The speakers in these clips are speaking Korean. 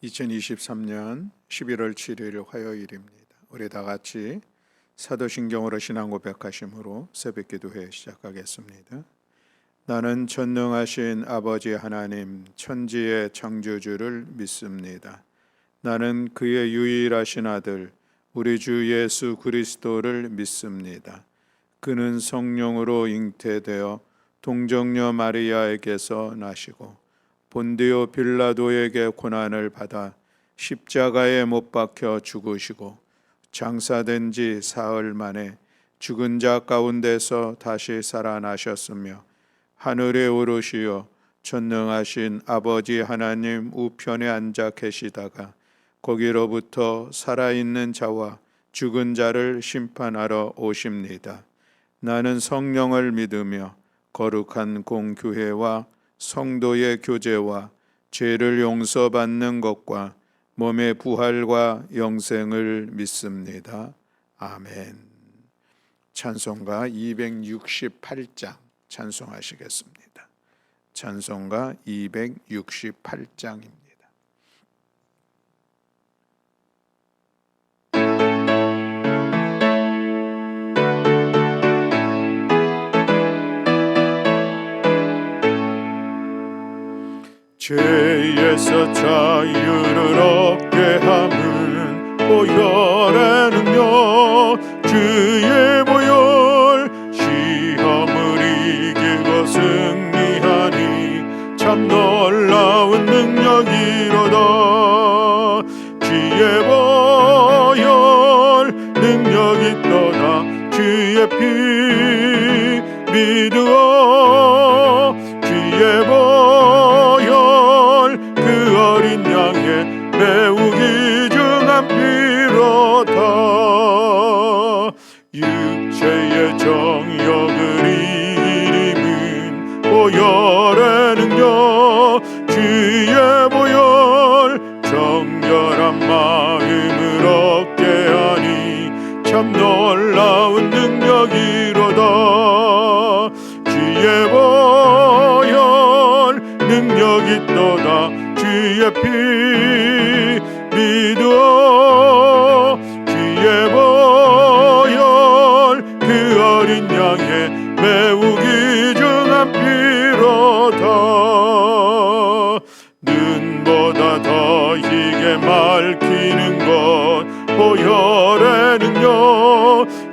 2023년 11월 7일 화요일입니다. 우리 다 같이 사도신경으로 신앙 고백하심으로 새벽 기도회 시작하겠습니다. 나는 전능하신 아버지 하나님 천지의 창조주를 믿습니다. 나는 그의 유일하신 아들 우리 주 예수 그리스도를 믿습니다. 그는 성령으로 잉태되어 동정녀 마리아에게서 나시고 본디오 빌라도에게 고난을 받아 십자가에 못 박혀 죽으시고 장사된 지 사흘 만에 죽은 자 가운데서 다시 살아나셨으며 하늘에 오르시어 전능하신 아버지 하나님 우편에 앉아 계시다가 거기로부터 살아있는 자와 죽은 자를 심판하러 오십니다. 나는 성령을 믿으며 거룩한 공교회와 성도의 교제와 죄를 용서받는 것과 몸의 부활과 영생을 믿습니다. 아멘. 찬송가 268장 찬송하시겠습니다. 찬송가 268장입니다. 죄에서 자유를 얻게 함은 보혈에는요 주의 보혈 시험을 이기고 승리하니 참 놀라운 능력이로다. 주의 보혈 능력이 있도다. 주의 피 믿으어 주의 보혈 그 어린 양의 매우 귀중한 피로다. 육체의 정욕을 이기림은 보혈에는요 주의 보혈 정결한 마음을 얻게 하니 참 놀라운 능력이로다. 주의 보혈 능력이 있도다. 주의 피 믿어 주의 보혈 그 어린 양의 매우 귀중한 피로다. 눈보다 더 희게 밝히는 것 보혈에는요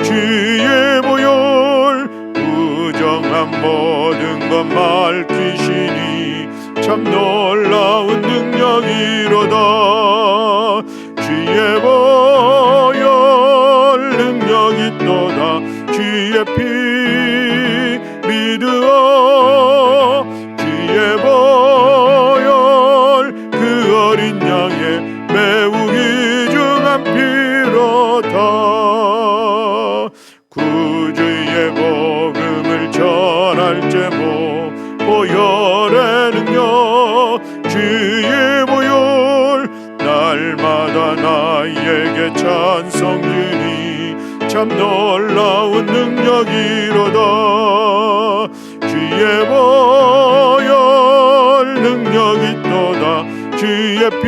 주의 보혈 부정한 모든 것 밝히시니 참 놀라운 능력이로다. 주의 보혈 능력이 있도다. 주의 피 믿으어 주의 보혈 그 어린 양의 매우 귀중한 피로다. 구주의 복음을 전할 제목 보혈에는요 주의 보혈 날마다 나에게 찬송 주니 참 놀라운 능력이로다. 주의 보혈 능력이 있도다. 주의 피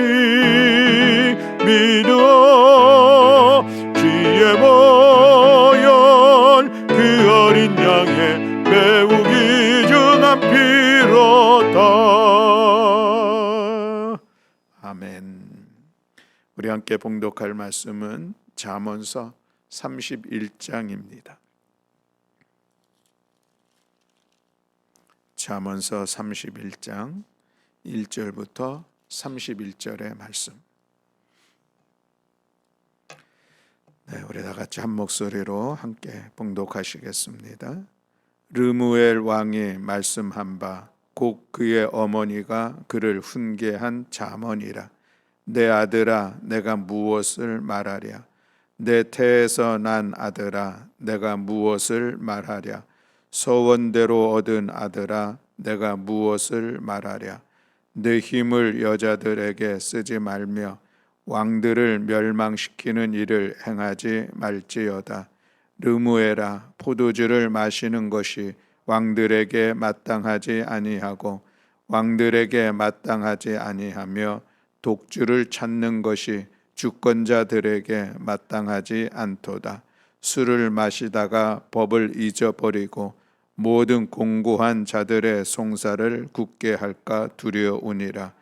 믿어 주의 보혈 그 어린 양의 매우 귀중한 피로다. 아멘. 우리 함께 봉독할 말씀은 잠언서 31장입니다. 잠언서 31장 1절부터 31절의 말씀. 네, 우리 다 같이 한 목소리로 함께 봉독하시겠습니다. 르무엘 왕이 말씀한 바 곧 그의 어머니가 그를 훈계한 잠언이라. 내 아들아 내가 무엇을 말하랴. 내 태에서 난 아들아 내가 무엇을 말하랴. 소원대로 얻은 아들아 내가 무엇을 말하랴. 내 힘을 여자들에게 쓰지 말며 왕들을 멸망시키는 일을 행하지 말지어다. 르무엘아 포도주를 마시는 것이 왕들에게 마땅하지 아니하고 왕들에게 마땅하지 아니하며 독주를 찾는 것이 주권자들에게 마땅하지 않도다. 술을 마시다가 법을 잊어버리고 모든 공고한 자들의 송사를 굳게 할까 두려우니라.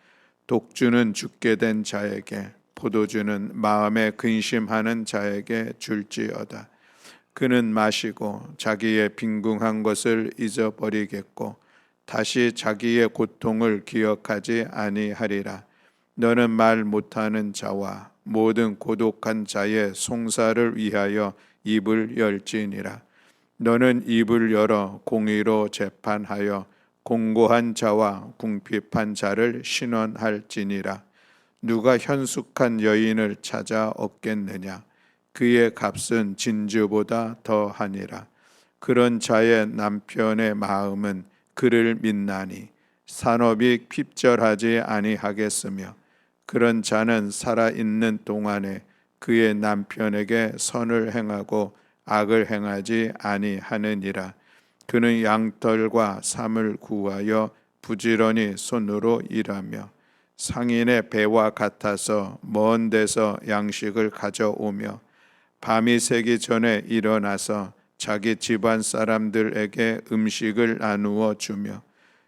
독주는 죽게 된 자에게, 포도주는 마음에 근심하는 자에게 줄지어다. 그는 마시고 자기의 빈궁한 것을 잊어버리겠고 다시 자기의 고통을 기억하지 아니하리라. 너는 말 못하는 자와 모든 고독한 자의 송사를 위하여 입을 열지니라. 너는 입을 열어 공의로 재판하여 공고한 자와 궁핍한 자를 신원할지니라. 누가 현숙한 여인을 찾아 얻겠느냐? 그의 값은 진주보다 더하니라. 그런 자의 남편의 마음은 그를 믿나니 산업이 핍절하지 아니하겠으며 그런 자는 살아있는 동안에 그의 남편에게 선을 행하고 악을 행하지 아니하느니라. 그는 양털과 삼을 구하여 부지런히 손으로 일하며 상인의 배와 같아서 먼 데서 양식을 가져오며 밤이 새기 전에 일어나서 자기 집안 사람들에게 음식을 나누어 주며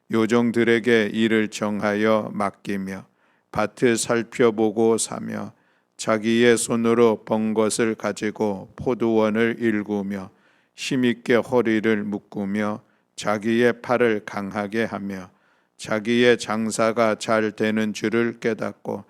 요정들에게 일을 정하여 맡기며 밭을 살펴보고 사며 자기의 손으로 번 것을 가지고 포도원을 일구며 힘있게 허리를 묶으며 자기의 팔을 강하게 하며 자기의 장사가 잘 되는 줄을 깨닫고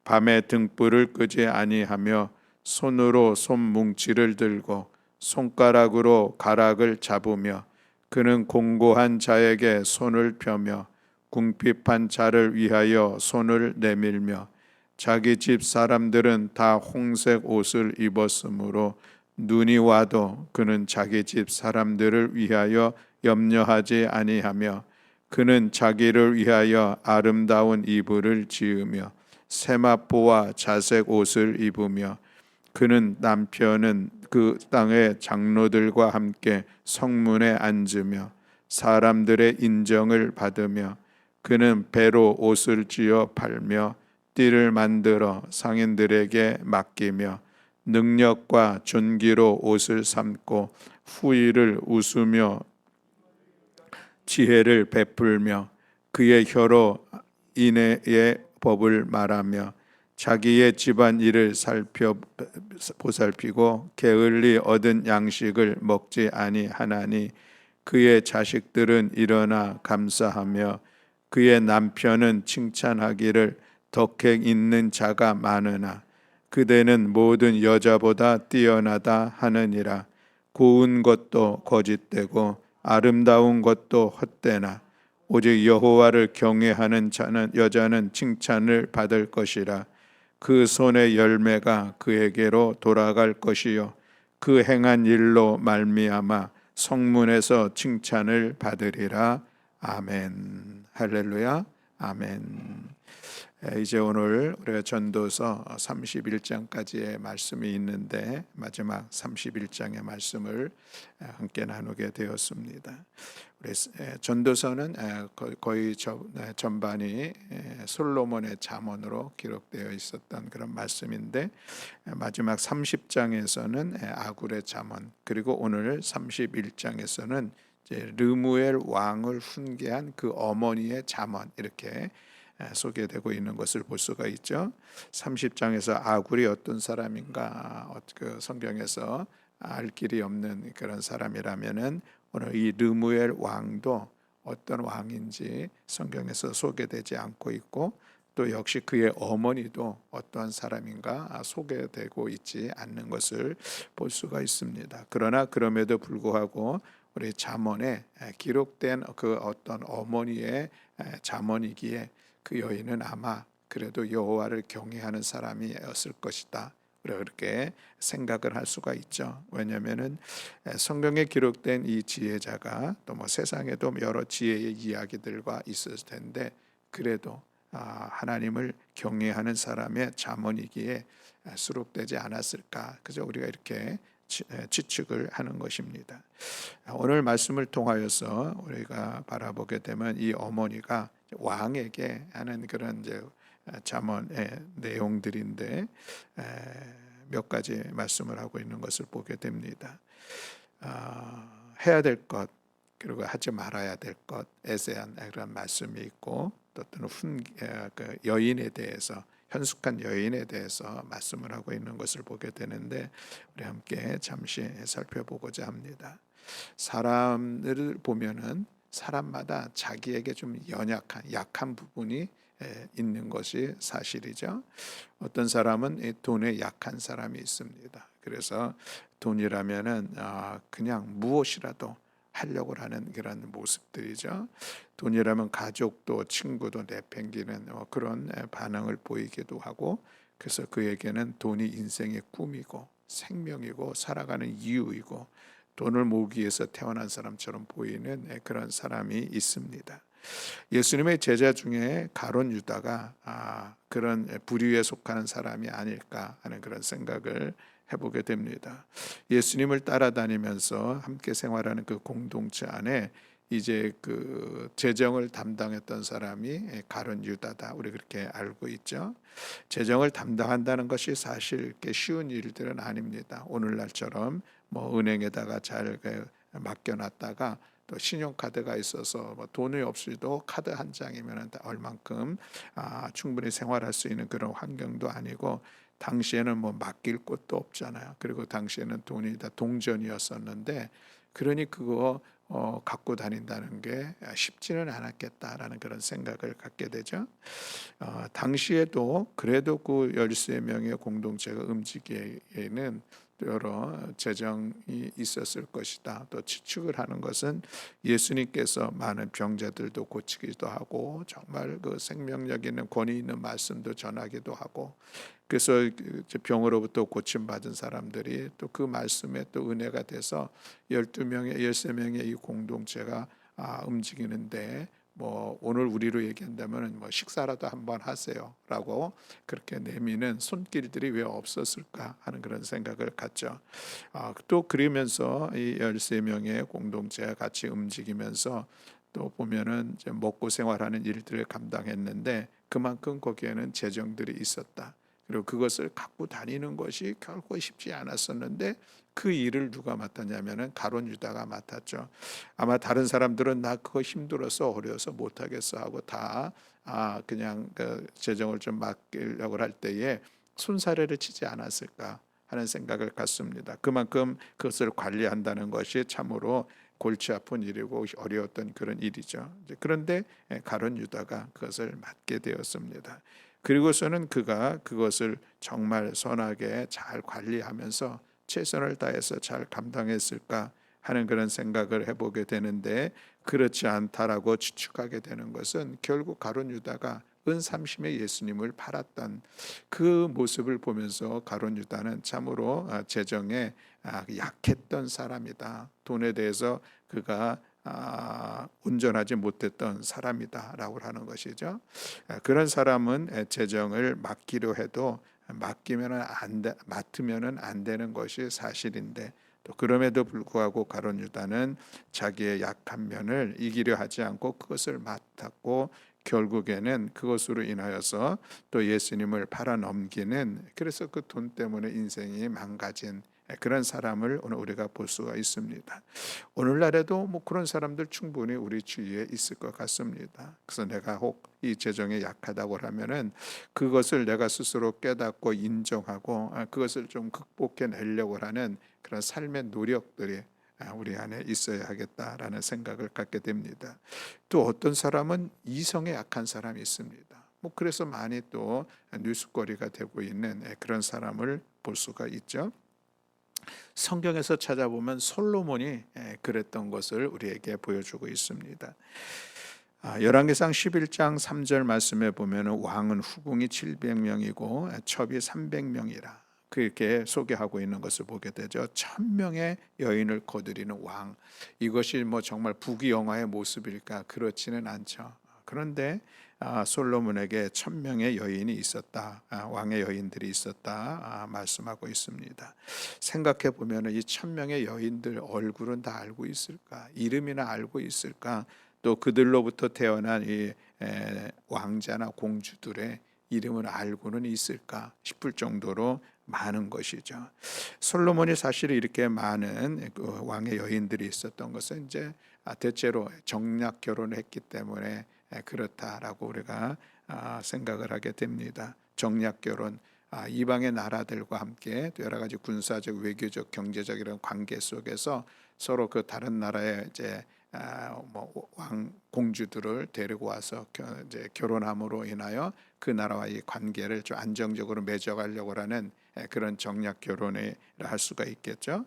밤에 등불을 끄지 아니하며 손으로 손뭉치를 들고 손가락으로 가락을 잡으며 그는 공고한 자에게 손을 펴며 궁핍한 자를 위하여 손을 내밀며 자기 집 사람들은 다 홍색 옷을 입었으므로 눈이 와도 그는 자기 집 사람들을 위하여 염려하지 아니하며 그는 자기를 위하여 아름다운 이불을 지으며 세마포와 자색 옷을 입으며 그는 남편은 그 땅의 장로들과 함께 성문에 앉으며 사람들의 인정을 받으며 그는 배로 옷을 지어 팔며 띠를 만들어 상인들에게 맡기며 능력과 존귀로 옷을 삼고 후일을 웃으며 지혜를 베풀며 그의 혀로 인애의 법을 말하며 자기의 집안 일을 보살피고 게을리 얻은 양식을 먹지 아니하나니 그의 자식들은 일어나 감사하며 그의 남편은 칭찬하기를 덕행 있는 자가 많으나 그대는 모든 여자보다 뛰어나다 하느니라. 고운 것도 거짓되고 아름다운 것도 헛되나 오직 여호와를 경외하는 여자는 칭찬을 받을 것이라. 그 손의 열매가 그에게로 돌아갈 것이요 그 행한 일로 말미암아 성문에서 칭찬을 받으리라. 아멘. 할렐루야. 아멘. 이제 오늘 우리가 전도서 31장까지의 말씀이 있는데 마지막 31장의 말씀을 함께 나누게 되었습니다. 우리 전도서는 거의 전반이 솔로몬의 잠언으로 기록되어 있었던 그런 말씀인데 마지막 30장에서는 아굴의 잠언, 그리고 오늘 31장에서는 르무엘 왕을 훈계한 그 어머니의 잠언, 이렇게 소개되고 있는 것을 볼 수가 있죠. 30장에서 아굴이 어떤 사람인가, 그 성경에서 알 길이 없는 그런 사람이라면은 오늘 이 르무엘 왕도 어떤 왕인지 성경에서 소개되지 않고 있고 또 역시 그의 어머니도 어떠한 사람인가 소개되고 있지 않는 것을 볼 수가 있습니다. 그러나 그럼에도 불구하고 우리 잠언에 기록된 그 어떤 어머니의 잠언이기에 그 여인은 아마 그래도 여호와를 경외하는 사람이었을 것이다, 우리가 그렇게 생각을 할 수가 있죠. 왜냐하면은 성경에 기록된 이 지혜자가 또 뭐 세상에도 여러 지혜의 이야기들과 있을 텐데 그래도 하나님을 경외하는 사람의 잠언이기에 수록되지 않았을까, 그저 우리가 이렇게 추측을 하는 것입니다. 오늘 말씀을 통하여서 우리가 바라보게 되면 이 어머니가 왕에게 하는 그런 이제 잠언의 내용들인데 몇 가지 말씀을 하고 있는 것을 보게 됩니다. 해야 될 것, 그리고 하지 말아야 될 것에 대한 그런 말씀이 있고, 또 또는 그 여인에 대해서, 현숙한 여인에 대해서 말씀을 하고 있는 것을 보게 되는데, 우리 함께 잠시 살펴보고자 합니다. 사람을 보면은 사람마다 자기에게 좀 약한 부분이 있는 것이 사실이죠. 어떤 사람은 이 돈에 약한 사람이 있습니다. 그래서 돈이라면은 그냥 무엇이라도 하려고 하는 그런 모습들이죠. 돈이라면 가족도 친구도 내팽기는 그런 반응을 보이기도 하고, 그래서 그에게는 돈이 인생의 꿈이고 생명이고 살아가는 이유이고 돈을 모으기 위해서 태어난 사람처럼 보이는 그런 사람이 있습니다. 예수님의 제자 중에 가룟 유다가 그런 부류에 속하는 사람이 아닐까 하는 그런 생각을 해보게 됩니다. 예수님을 따라다니면서 함께 생활하는 그 공동체 안에 이제 그 재정을 담당했던 사람이 가룟 유다다, 우리 그렇게 알고 있죠. 재정을 담당한다는 것이 사실 쉬운 일들은 아닙니다. 오늘날처럼 뭐 은행에다가 잘 맡겨놨다가 또 신용카드가 있어서 뭐 돈이 없이도 카드 한 장이면 얼만큼 충분히 생활할 수 있는 그런 환경도 아니고, 당시에는 뭐 맡길 곳도 없잖아요. 그리고 당시에는 돈이 다 동전이었었는데, 그러니 그거 갖고 다닌다는 게 쉽지는 않았겠다라는 그런 생각을 갖게 되죠. 당시에도 그래도 그 13명의 공동체가 움직이기에는 여러 재정이 있었을 것이다. 또 추측을 하는 것은 예수님께서 많은 병자들도 고치기도 하고, 정말 그 생명력 있는 권위 있는 말씀도 전하기도 하고, 그래서 병으로부터 고침받은 사람들이 또 그 말씀에 또 은혜가 돼서 12명의 13명의 이 공동체가 움직이는데, 뭐 오늘 우리로 얘기한다면 뭐 식사라도 한번 하세요라고 그렇게 내미는 손길들이 왜 없었을까 하는 그런 생각을 갖죠. 또 그러면서 이 13명의 공동체가 같이 움직이면서 또 보면은 이제 먹고 생활하는 일들을 감당했는데, 그만큼 거기에는 재정들이 있었다. 그리고 그것을 갖고 다니는 것이 결코 쉽지 않았었는데, 그 일을 누가 맡았냐면은 가룟 유다가 맡았죠. 아마 다른 사람들은 나 그거 힘들어서 어려서 못하겠어 하고 다 그냥 그 재정을 좀 맡기려고 할 때에 손사래를 치지 않았을까 하는 생각을 갖습니다. 그만큼 그것을 관리한다는 것이 참으로 골치 아픈 일이고 어려웠던 그런 일이죠. 그런데 가룟 유다가 그것을 맡게 되었습니다. 그리고서는 그가 그것을 정말 선하게 잘 관리하면서 최선을 다해서 잘 감당했을까 하는 그런 생각을 해보게 되는데, 그렇지 않다라고 추측하게 되는 것은 결국 가룟 유다가 은삼심에 예수님을 팔았던 그 모습을 보면서 가룟 유다는 참으로 재정에 약했던 사람이다. 돈에 대해서 그가 온전하지 못했던 사람이다라고 하는 것이죠. 그런 사람은 재정을 맡기려 해도 맡으면은 안 되는 것이 사실인데, 또 그럼에도 불구하고 가룟 유다는 자기의 약한 면을 이기려 하지 않고 그것을 맡았고, 결국에는 그것으로 인하여서 또 예수님을 팔아넘기는, 그래서 그 돈 때문에 인생이 망가진 그런 사람을 오늘 우리가 볼 수가 있습니다. 오늘날에도 뭐 그런 사람들 충분히 우리 주위에 있을 것 같습니다. 그래서 내가 혹 이 재정에 약하다고 하면은 그것을 내가 스스로 깨닫고 인정하고 그것을 좀 극복해 내려고 하는 그런 삶의 노력들이 우리 안에 있어야 하겠다라는 생각을 갖게 됩니다. 또 어떤 사람은 이성에 약한 사람이 있습니다. 뭐 그래서 많이 또 뉴스거리가 되고 있는 그런 사람을 볼 수가 있죠. 성경에서 찾아보면 솔로몬이 그랬던 것을 우리에게 보여주고 있습니다. 열왕기상 11장 3절 말씀에 보면 왕은 후궁이 700명이고 첩이 300명이라 그렇게 소개하고 있는 것을 보게 되죠. 1000명의 여인을 거느리는 왕, 이것이 뭐 정말 부귀영화의 모습일까? 그렇지는 않죠. 그런데 솔로몬에게 1000명의 여인이 있었다, 왕의 여인들이 있었다 말씀하고 있습니다. 생각해 보면 이 1000명의 여인들 얼굴은 다 알고 있을까? 이름이나 알고 있을까? 또 그들로부터 태어난 이 왕자나 공주들의 이름을 알고는 있을까 싶을 정도로 많은 것이죠. 솔로몬이 사실 이렇게 많은 그 왕의 여인들이 있었던 것은 이제 대체로 정략 결혼을 했기 때문에 그렇다라고 우리가 생각을 하게 됩니다. 정략 결혼, 이방의 나라들과 함께 또 여러 가지 군사적, 외교적, 경제적 이런 관계 속에서 서로 그 다른 나라의 이제 뭐왕 공주들을 데리고 와서 이제 결혼함으로 인하여 그 나라와의 관계를 좀 안정적으로 맺어가려고 하는 그런 정략 결혼을 할 수가 있겠죠.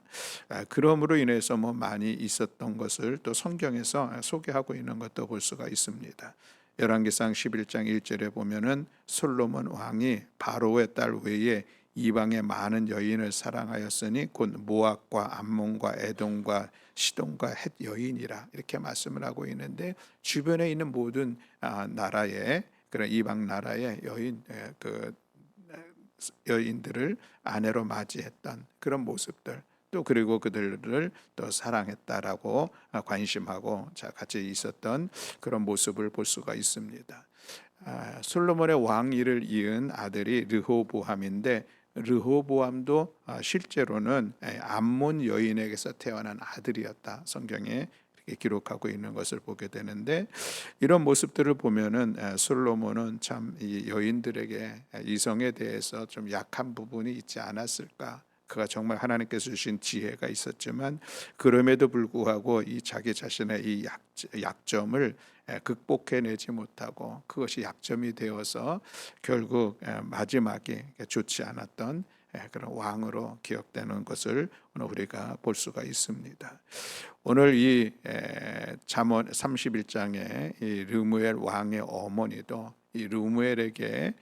그러므로 인해서 뭐 많이 있었던 것을 또 성경에서 소개하고 있는 것도 볼 수가 있습니다. 열왕기상 11장 1절에 보면은 솔로몬 왕이 바로의 딸 외에 이방의 많은 여인을 사랑하였으니 곧 모압과 암몬과 에돔과 시돈과 헷 여인이라 이렇게 말씀을 하고 있는데, 주변에 있는 모든 나라의 그런 이방 나라의 여인들을 아내로 맞이했던 그런 모습들, 또 그리고 그들을 또 사랑했다라고 관심하고 같이 있었던 그런 모습을 볼 수가 있습니다. 솔로몬의 왕위를 이은 아들이 르호보암인데, 르호보암도 실제로는 암몬 여인에게서 태어난 아들이었다, 성경에 이렇게 기록하고 있는 것을 보게 되는데, 이런 모습들을 보면은 솔로몬은 참 이 여인들에게 이성에 대해서 좀 약한 부분이 있지 않았을까. 그가 정말 하나님께서 주신 지혜가 있었지만 그럼에도 불구하고 이 자기 자신의 이 약점을 극복해내지 못하고 그것이 약점이 되어서 결국 마지막에 좋지 않았던 그런 왕으로 기억되는 것을 오늘 우리가 볼 수가 있습니다. 오늘 이 잠언 31장에 이 르무엘 왕의 어머니도 이 르무엘에게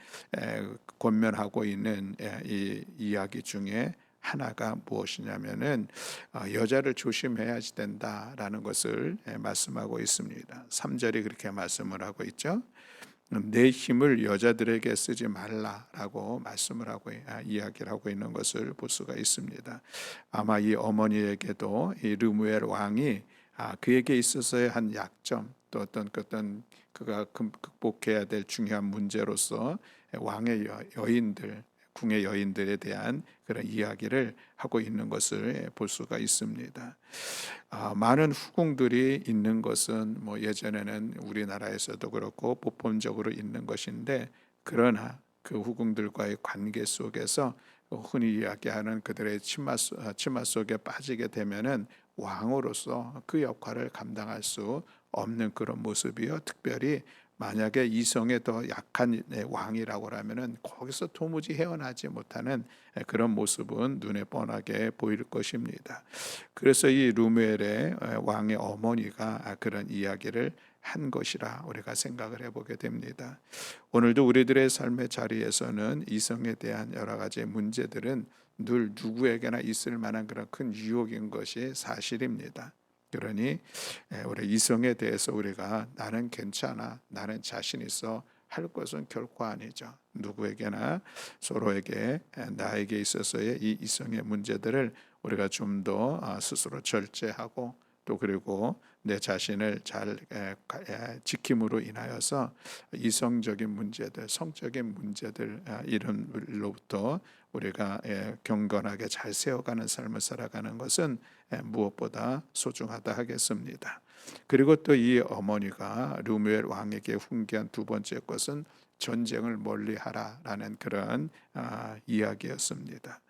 권면하고 있는 이 이야기 중에 하나가 무엇이냐면은 여자를 조심해야지 된다라는 것을 말씀하고 있습니다. 3절이 그렇게 말씀을 하고 있죠. 내 힘을 여자들에게 쓰지 말라라고 말씀을 하고 이야기를 하고 있는 것을 볼 수가 있습니다. 아마 이 어머니에게도 이 르무엘 왕이 그에게 있어서의 한 약점, 또 어떤 그가 극복해야 될 중요한 문제로서 왕의 여인들, 궁의 여인들에 대한 그런 이야기를 하고 있는 것을 볼 수가 있습니다. 많은 후궁들이 있는 것은 뭐 예전에는 우리나라에서도 그렇고 보편적으로 있는 것인데, 그러나 그 후궁들과의 관계 속에서 흔히 이야기하는 그들의 치마 속에 빠지게 되면은 왕으로서 그 역할을 감당할 수 없는 그런 모습이요. 특별히 만약에 이성에 더 약한 왕이라고 하면은 거기서 도무지 헤어나지 못하는 그런 모습은 눈에 뻔하게 보일 것입니다. 그래서 이 루멜의 왕의 어머니가 그런 이야기를 한 것이라 우리가 생각을 해보게 됩니다. 오늘도 우리들의 삶의 자리에서는 이성에 대한 여러 가지 문제들은 늘 누구에게나 있을 만한 그런 큰 유혹인 것이 사실입니다. 그러니 우리 이성에 대해서 우리가 나는 괜찮아, 나는 자신 있어 할 것은 결코 아니죠. 누구에게나 서로에게 나에게 있어서의 이 이성의 문제들을 우리가 좀 더 스스로 절제하고, 또 그리고 내 자신을 잘 지킴으로 인하여서 이성적인 문제들, 성적인 문제들 이런로부터 우리가 경건하게 잘 세워가는 삶을 살아가는 것은 무엇보다 소중하다 하겠습니다. 그리고 또 이 어머니가 르무엘 왕에게 훈계한 두 번째 것은 전쟁을 멀리하라라는 그런 이야기였습니다.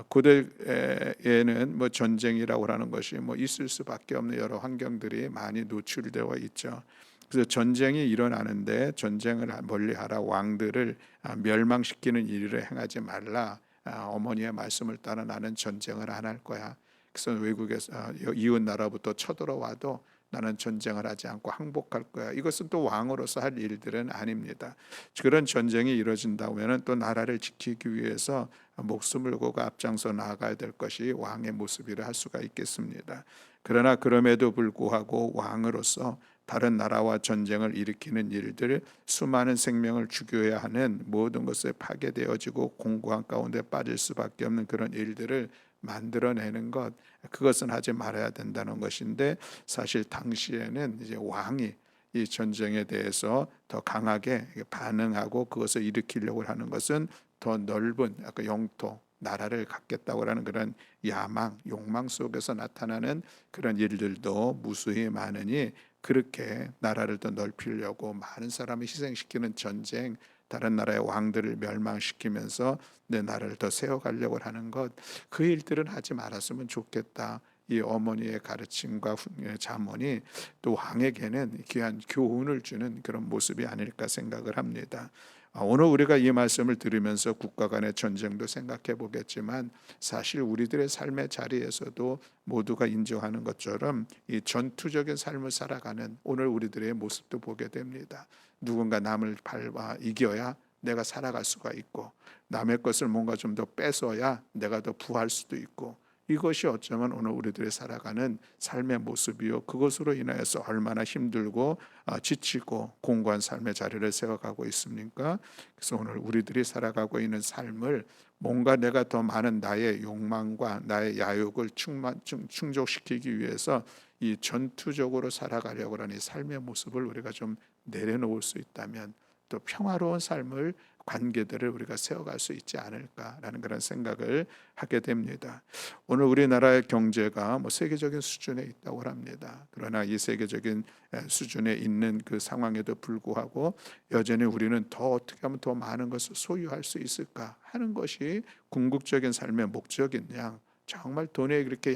고대에는 뭐 전쟁이라고 하는 것이 뭐 있을 수밖에 없는 여러 환경들이 많이 노출되어 있죠. 그래서 전쟁이 일어나는데 전쟁을 멀리하라, 왕들을 멸망시키는 일을 행하지 말라, 어머니의 말씀을 따라 나는 전쟁을 안 할 거야. 그래서 외국에서 이웃 나라부터 쳐들어와도 나는 전쟁을 하지 않고 항복할 거야. 이것은 또 왕으로서 할 일들은 아닙니다. 그런 전쟁이 이루어진다면 또 나라를 지키기 위해서 목숨을 걸고 앞장서 나아가야 될 것이 왕의 모습이라 할 수가 있겠습니다. 그러나 그럼에도 불구하고 왕으로서 다른 나라와 전쟁을 일으키는 일들, 수많은 생명을 죽여야 하는 모든 것에 파괴되어지고 공고한 가운데 빠질 수밖에 없는 그런 일들을 만들어내는 것, 그것은 하지 말아야 된다는 것인데, 사실 당시에는 이제 왕이 이 전쟁에 대해서 더 강하게 반응하고 그것을 일으키려고 하는 것은 더 넓은 아까 영토, 나라를 갖겠다고 하는 그런 야망, 욕망 속에서 나타나는 그런 일들도 무수히 많으니, 그렇게 나라를 더 넓히려고 많은 사람을 희생시키는 전쟁, 다른 나라의 왕들을 멸망시키면서 내 나라를 더 세워가려고 하는 것, 그 일들은 하지 말았으면 좋겠다. 이 어머니의 가르침과 자문이 또 왕에게는 귀한 교훈을 주는 그런 모습이 아닐까 생각을 합니다. 오늘 우리가 이 말씀을 들으면서 국가 간의 전쟁도 생각해 보겠지만, 사실 우리들의 삶의 자리에서도 모두가 인정하는 것처럼 이 전투적인 삶을 살아가는 오늘 우리들의 모습도 보게 됩니다. 누군가 남을 밟아 이겨야 내가 살아갈 수가 있고, 남의 것을 뭔가 좀 더 뺏어야 내가 더 부할 수도 있고, 이것이 어쩌면 오늘 우리들이 살아가는 삶의 모습이요, 그것으로 인하여서 얼마나 힘들고 지치고 공고한 삶의 자리를 세워가고 있습니까? 그래서 오늘 우리들이 살아가고 있는 삶을 뭔가 내가 더 많은 나의 욕망과 나의 야욕을 충족시키기 위해서 이 전투적으로 살아가려고 하는 이 삶의 모습을 우리가 좀 내려놓을 수 있다면, 또 평화로운 삶을, 관계들을 우리가 세워갈 수 있지 않을까라는 그런 생각을 하게 됩니다. 오늘 우리나라의 경제가 세계적인 수준에 있다고 합니다. 그러나 이 세계적인 수준에 있는 그 상황에도 불구하고 여전히 우리는 더 어떻게 하면 더 많은 것을 소유할 수 있을까 하는 것이 궁극적인 삶의 목적인 양, 정말 돈에 그렇게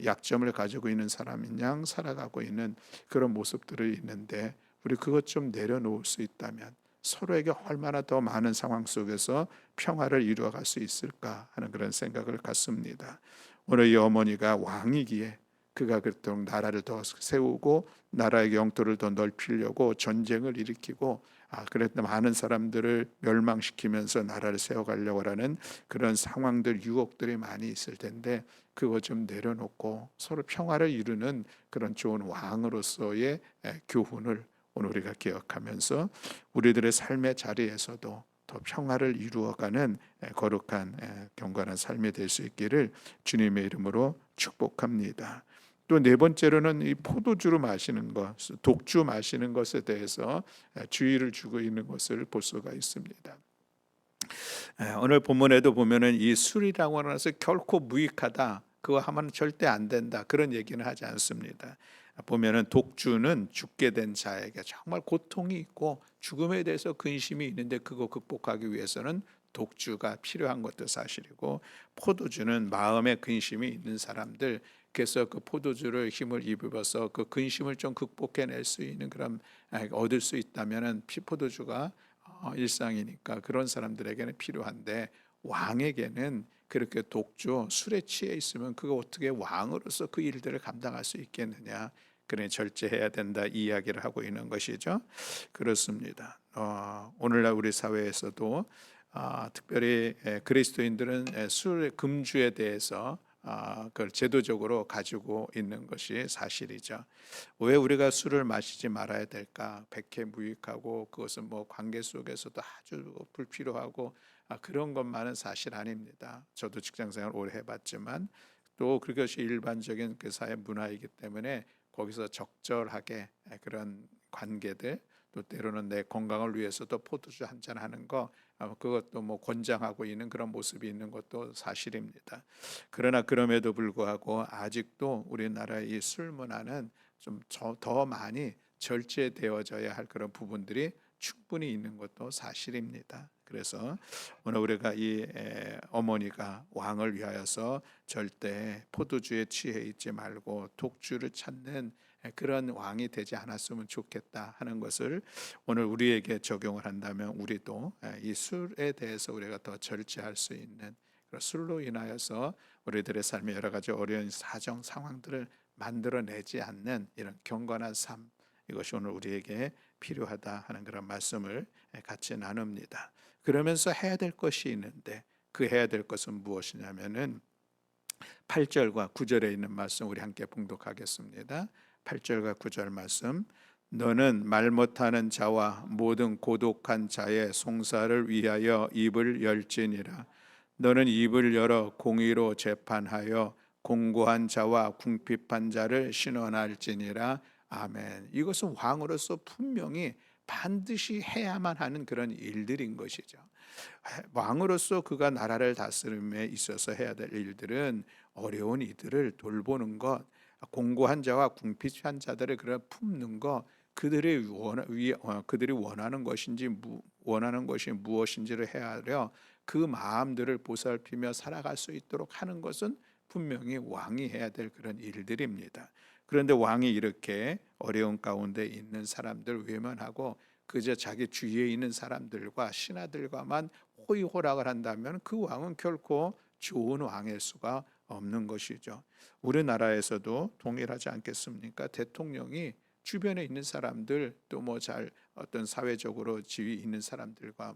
약점을 가지고 있는 사람인 양 살아가고 있는 그런 모습들이 있는데, 우리 그것 좀 내려놓을 수 있다면 서로에게 얼마나 더 많은 상황 속에서 평화를 이루어갈 수 있을까 하는 그런 생각을 갖습니다. 오늘 이 어머니가 왕이기에 그가 그토록 나라를 더 세우고 나라의 영토를 더 넓히려고 전쟁을 일으키고, 그랬던 많은 사람들을 멸망시키면서 나라를 세워가려고 하는 그런 상황들, 유혹들이 많이 있을 텐데, 그거 좀 내려놓고 서로 평화를 이루는 그런 좋은 왕으로서의 교훈을 오늘 우리가 기억하면서 우리들의 삶의 자리에서도 더 평화를 이루어가는 거룩한 경건한 삶이 될 수 있기를 주님의 이름으로 축복합니다. 또 네 번째로는 이 포도주로 마시는 것, 독주 마시는 것에 대해서 주의를 주고 있는 것을 볼 수가 있습니다. 오늘 본문에도 보면은 이 술이라고 하는 것은 결코 무익하다, 그거 하면 절대 안 된다, 그런 얘기는 하지 않습니다. 보면은 독주는 죽게 된 자에게 정말 고통이 있고 죽음에 대해서 근심이 있는데 그거 극복하기 위해서는 독주가 필요한 것도 사실이고, 포도주는 마음에 근심이 있는 사람들, 그래서 그 포도주를 힘을 입어서 그 근심을 좀 극복해낼 수 있는 그런 얻을 수 있다면은 포도주가 일상이니까 그런 사람들에게는 필요한데, 왕에게는 그렇게 독주, 술에 취해 있으면 그거 어떻게 왕으로서 그 일들을 감당할 수 있겠느냐, 그래 절제해야 된다, 이 이야기를 하고 있는 것이죠. 그렇습니다. 오늘날 우리 사회에서도 특별히 그리스도인들은 술 금주에 대해서 그걸 제도적으로 가지고 있는 것이 사실이죠. 왜 우리가 술을 마시지 말아야 될까? 백해무익하고 그것은 관계 속에서도 아주 불필요하고 그런 것만은 사실 아닙니다. 저도 직장생활 오래 해봤지만 또 그것이 일반적인 그 사회 문화이기 때문에 거기서 적절하게 그런 관계들, 또 때로는 내 건강을 위해서도 포도주 한 잔 하는 거, 그것도 권장하고 있는 그런 모습이 있는 것도 사실입니다. 그러나 그럼에도 불구하고 아직도 우리나라의 이 술 문화는 좀 더 많이 절제되어져야 할 그런 부분들이 충분히 있는 것도 사실입니다. 그래서 오늘 우리가 이 어머니가 왕을 위하여서 절대 포도주에 취해 있지 말고 독주를 찾는 그런 왕이 되지 않았으면 좋겠다 하는 것을 오늘 우리에게 적용을 한다면, 우리도 이 술에 대해서 우리가 더 절제할 수 있는, 술로 인하여서 우리들의 삶의 여러 가지 어려운 사정 상황들을 만들어내지 않는 이런 경건한 삶, 이것이 오늘 우리에게 필요하다 하는 그런 말씀을 같이 나눕니다. 그러면서 해야 될 것이 있는데, 그 해야 될 것은 무엇이냐면은 8절과 9절에 있는 말씀 우리 함께 봉독하겠습니다. 8절과 9절 말씀. 너는 말 못하는 자와 모든 고독한 자의 송사를 위하여 입을 열지니라. 너는 입을 열어 공의로 재판하여 공고한 자와 궁핍한 자를 신원할지니라. 아멘. 이것은 왕으로서 분명히 반드시 해야만 하는 그런 일들인 것이죠. 왕으로서 그가 나라를 다스림에 있어서 해야 될 일들은 어려운 이들을 돌보는 것, 공고한 자와 궁핍한 자들을 그래 품는 것, 그들이 원하는 것인지 원하는 것이 무엇인지를 헤아려 그 마음들을 보살피며 살아갈 수 있도록 하는 것은 분명히 왕이 해야 될 그런 일들입니다. 그런데 왕이 이렇게 어려운 가운데 있는 사람들 외면하고 그저 자기 주위에 있는 사람들과 신하들과만 호의호락을 한다면 그 왕은 결코 좋은 왕일 수가 없는 것이죠. 우리나라에서도 동일하지 않겠습니까? 대통령이 주변에 있는 사람들 또 뭐 잘 어떤 사회적으로 지위 있는 사람들과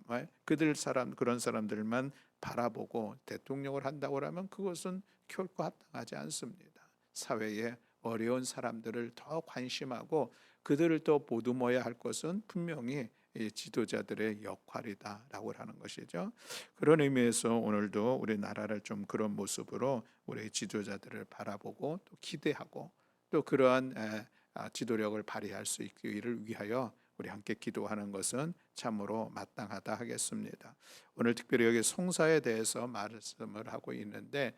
그런 사람들만 바라보고 대통령을 한다고 하면 그것은 결코 합당하지 않습니다. 사회에 어려운 사람들을 더 관심하고 그들을 더 보듬어야 할 것은 분명히 이 지도자들의 역할이다라고 하는 것이죠. 그런 의미에서 오늘도 우리 나라를 좀 그런 모습으로 우리 지도자들을 바라보고 또 기대하고 또 그러한 지도력을 발휘할 수 있기를 위하여 우리 함께 기도하는 것은 참으로 마땅하다 하겠습니다. 오늘 특별히 여기 송사에 대해서 말씀을 하고 있는데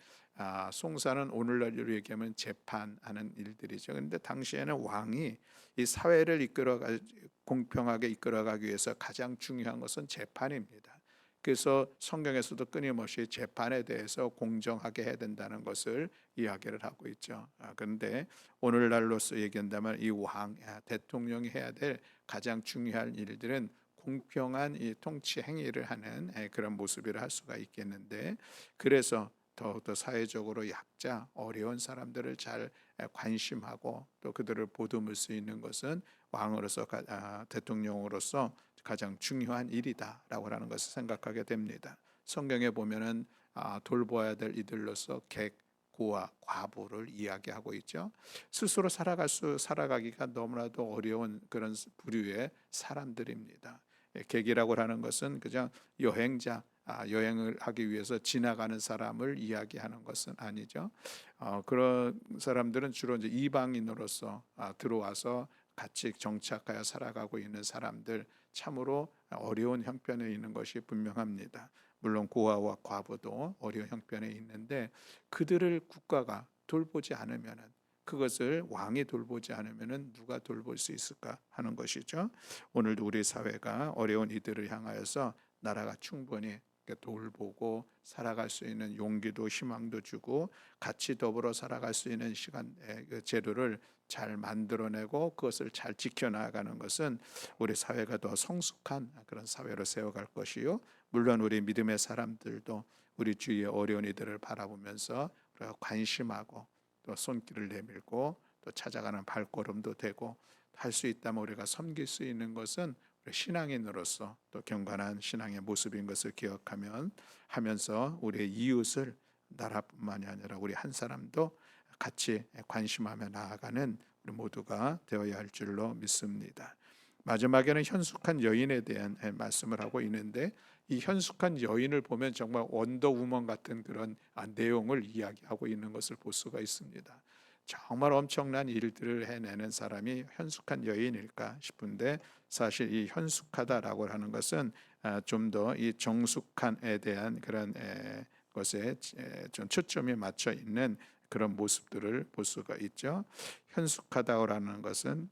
송사는 오늘날로 얘기하면 재판하는 일들이죠. 그런데 당시에는 왕이 이 사회를 공평하게 이끌어가기 위해서 가장 중요한 것은 재판입니다. 그래서 성경에서도 끊임없이 재판에 대해서 공정하게 해야 된다는 것을 이야기를 하고 있죠. 그런데 오늘날로서 얘기한다면 이 대통령이 해야 될 가장 중요한 일들은 공평한 이 통치 행위를 하는 그런 모습이라 할 수가 있겠는데, 그래서 더욱더 사회적으로 약자, 어려운 사람들을 잘 관심하고 또 그들을 보듬을 수 있는 것은 왕으로서 대통령으로서 가장 중요한 일이다라고 하는 것을 생각하게 됩니다. 성경에 보면은 돌보아야 될 이들로서 객, 고아, 과부를 이야기하고 있죠. 스스로 살아가기가 너무나도 어려운 그런 부류의 사람들입니다. 객이라고 하는 것은 그냥 여행자, 여행을 하기 위해서 지나가는 사람을 이야기하는 것은 아니죠. 그런 사람들은 주로 이제 이방인으로서 들어와서 같이 정착하여 살아가고 있는 사람들, 참으로 어려운 형편에 있는 것이 분명합니다. 물론 고아와 과부도 어려운 형편에 있는데 그들을 국가가 돌보지 않으면은, 그것을 왕이 돌보지 않으면은 누가 돌볼 수 있을까 하는 것이죠. 오늘도 우리 사회가 어려운 이들을 향하여서 나라가 충분히 돌보고 살아갈 수 있는 용기도 희망도 주고 같이 더불어 살아갈 수 있는 그 제도를 잘 만들어내고 그것을 잘 지켜나가는 것은 우리 사회가 더 성숙한 그런 사회로 세워갈 것이요, 물론 우리 믿음의 사람들도 우리 주위의 어려운 이들을 바라보면서 우리가 관심하고 또 손길을 내밀고 또 찾아가는 발걸음도 되고 할 수 있다면 우리가 섬길 수 있는 것은 우리 신앙인으로서 또 경건한 신앙의 모습인 것을 하면서 우리의 이웃을 나라뿐만이 아니라 우리 한 사람도 같이 관심하며 나아가는 우리 모두가 되어야 할 줄로 믿습니다. 마지막에는 현숙한 여인에 대한 말씀을 하고 있는데, 이 현숙한 여인을 보면 정말 원더우먼 같은 그런 내용을 이야기하고 있는 것을 볼 수가 있습니다. 정말 엄청난 일들을 해내는 사람이 현숙한 여인일까 싶은데, 사실 이 현숙하다라고 하는 것은 좀 더 이 정숙한에 대한 그런 것에 좀 초점이 맞춰 있는 그런 모습들을 볼 수가 있죠. 현숙하다라는 것은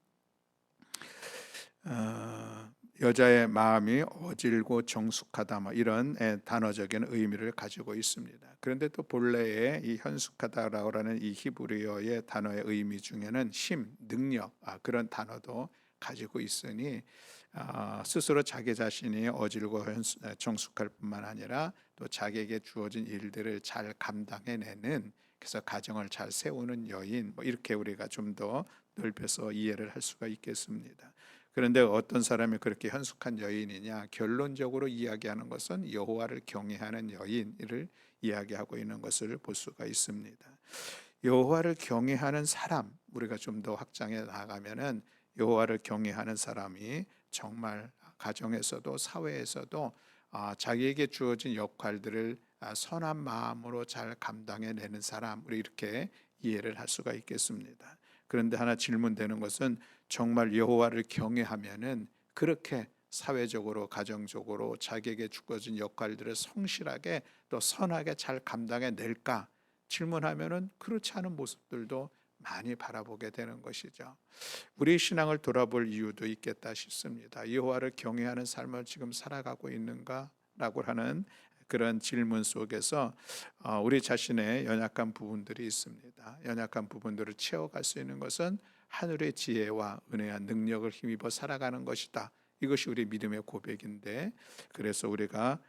여자의 마음이 어질고 정숙하다, 뭐 이런 단어적인 의미를 가지고 있습니다. 그런데 또 본래의 이 현숙하다라고 하는 이 히브리어의 단어의 의미 중에는 힘, 능력, 그런 단어도 가지고 있으니 스스로 자기 자신이 어질고 정숙할 뿐만 아니라 또 자기에게 주어진 일들을 잘 감당해내는, 그래서 가정을 잘 세우는 여인, 뭐 이렇게 우리가 좀 더 넓혀서 이해를 할 수가 있겠습니다. 그런데 어떤 사람이 그렇게 현숙한 여인이냐? 결론적으로 이야기하는 것은 여호와를 경외하는 여인을 이야기하고 있는 것을 볼 수가 있습니다. 여호와를 경외하는 사람, 우리가 좀 더 확장해 나가면은 여호와를 경외하는 사람이 정말 가정에서도 사회에서도 자기에게 주어진 역할들을 선한 마음으로 잘 감당해내는 사람, 우리 이렇게 이해를 할 수가 있겠습니다. 그런데 하나 질문되는 것은 정말 여호와를 경외하면은 그렇게 사회적으로 가정적으로 자기에게 주어진 역할들을 성실하게 또 선하게 잘 감당해낼까 질문하면은 그렇지 않은 모습들도 많이 바라보게 되는 것이죠. 우리 신앙을 돌아볼 이유도 있겠다 싶습니다. 여호와를 경외하는 삶을 지금 살아가고 있는가라고 하는 그런 질문 속에서 우리 자신의 연약한 부분들이 있습니다. 연약한 부분들을 채워갈 수 있는 것은 하늘의 지혜와 은혜와 능력을 힘입어 살아가는 것이다. 이것이 우리 믿음의 고백인데, 그래서 우리가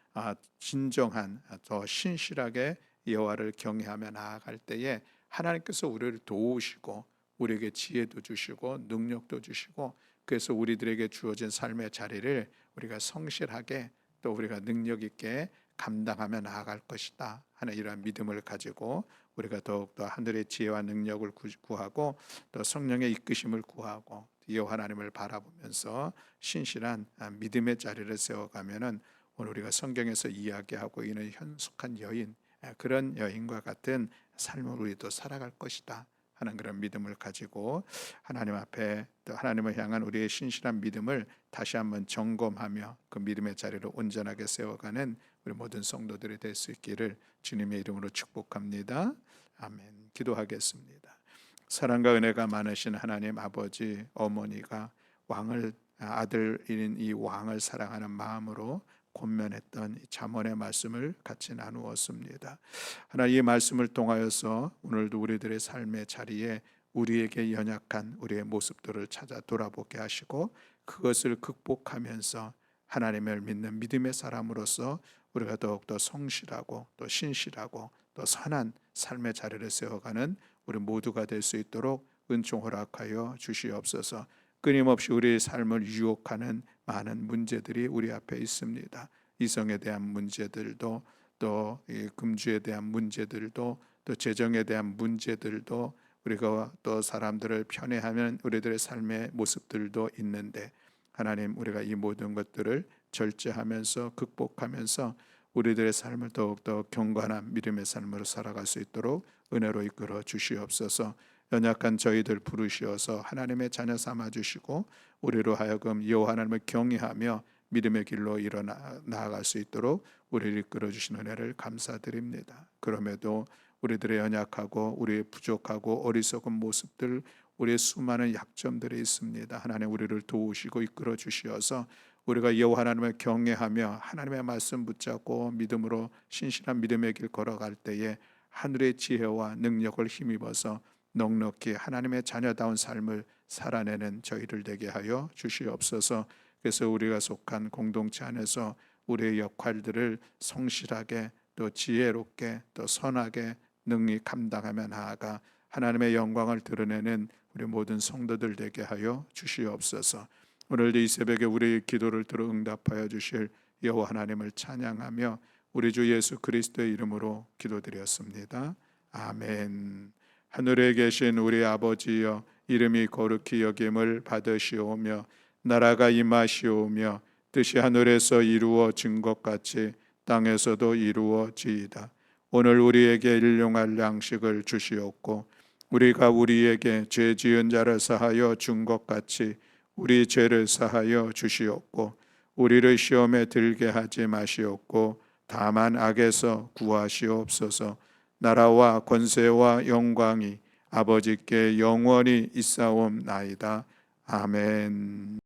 진정한 더 신실하게 여호와를 경외하며 나아갈 때에 하나님께서 우리를 도우시고 우리에게 지혜도 주시고 능력도 주시고, 그래서 우리들에게 주어진 삶의 자리를 우리가 성실하게 또 우리가 능력 있게 감당하며 나아갈 것이다 하는 이러한 믿음을 가지고 우리가 더욱더 하늘의 지혜와 능력을 구하고 또 성령의 이끄심을 구하고 여호와 하나님을 바라보면서 신실한 믿음의 자리를 세워가면은 오늘 우리가 성경에서 이야기하고 있는 현숙한 여인, 그런 여인과 같은 삶을 우리도 살아갈 것이다 하는 그런 믿음을 가지고 하나님 앞에 또 하나님을 향한 우리의 신실한 믿음을 다시 한번 점검하며 그 믿음의 자리를 온전하게 세워가는 우리 모든 성도들이 될 수 있기를 주님의 이름으로 축복합니다. 아멘. 기도하겠습니다. 사랑과 은혜가 많으신 하나님 아버지, 어머니가 왕을 아들인 이 왕을 사랑하는 마음으로 권면했던 잠언의 말씀을 같이 나누었습니다. 하나님, 이 말씀을 통하여서 오늘도 우리들의 삶의 자리에 우리에게 연약한 우리의 모습들을 찾아 돌아보게 하시고 그것을 극복하면서 하나님을 믿는 믿음의 사람으로서 우리가 더욱더 성실하고 또 신실하고 또 선한 삶의 자리를 세워가는 우리 모두가 될 수 있도록 은총 허락하여 주시옵소서. 끊임없이 우리의 삶을 유혹하는 많은 문제들이 우리 앞에 있습니다. 이성에 대한 문제들도 또 금주에 대한 문제들도 또 재정에 대한 문제들도 우리가 또 사람들을 편애하는 우리들의 삶의 모습들도 있는데, 하나님, 우리가 이 모든 것들을 절제하면서 극복하면서 우리들의 삶을 더욱더 경건한 믿음의 삶으로 살아갈 수 있도록 은혜로 이끌어 주시옵소서. 연약한 저희들 부르시어서 하나님의 자녀 삼아 주시고 우리로 하여금 여호와 하나님을 경외하며 믿음의 길로 나아갈 수 있도록 우리를 이끌어 주신 은혜를 감사드립니다. 그럼에도 우리들의 연약하고 우리의 부족하고 어리석은 모습들, 우리의 수많은 약점들이 있습니다. 하나님, 우리를 도우시고 이끌어 주시어서 우리가 여호와 하나님을 경외하며 하나님의 말씀 붙잡고 믿음으로 신실한 믿음의 길 걸어갈 때에 하늘의 지혜와 능력을 힘입어서 넉넉히 하나님의 자녀다운 삶을 살아내는 저희들 되게 하여 주시옵소서. 그래서 우리가 속한 공동체 안에서 우리의 역할들을 성실하게 또 지혜롭게 또 선하게 능히 감당하며 나아가 하나님의 영광을 드러내는 우리 모든 성도들 되게 하여 주시옵소서. 오늘도 이 새벽에 우리의 기도를 들어 응답하여 주실 여호와 하나님을 찬양하며 우리 주 예수 그리스도의 이름으로 기도드렸습니다. 아멘. 하늘에 계신 우리 아버지여, 이름이 거룩히 여김을 받으시오며 나라가 임하시오며 뜻이 하늘에서 이루어진 것 같이 땅에서도 이루어지이다. 오늘 우리에게 일용할 양식을 주시옵고 우리가 우리에게 죄 지은 자를 사하여 준 것 같이 우리 죄를 사하여 주시옵고 우리를 시험에 들게 하지 마시옵고 다만 악에서 구하시옵소서. 나라와 권세와 영광이 아버지께 영원히 있사옵나이다. 아멘.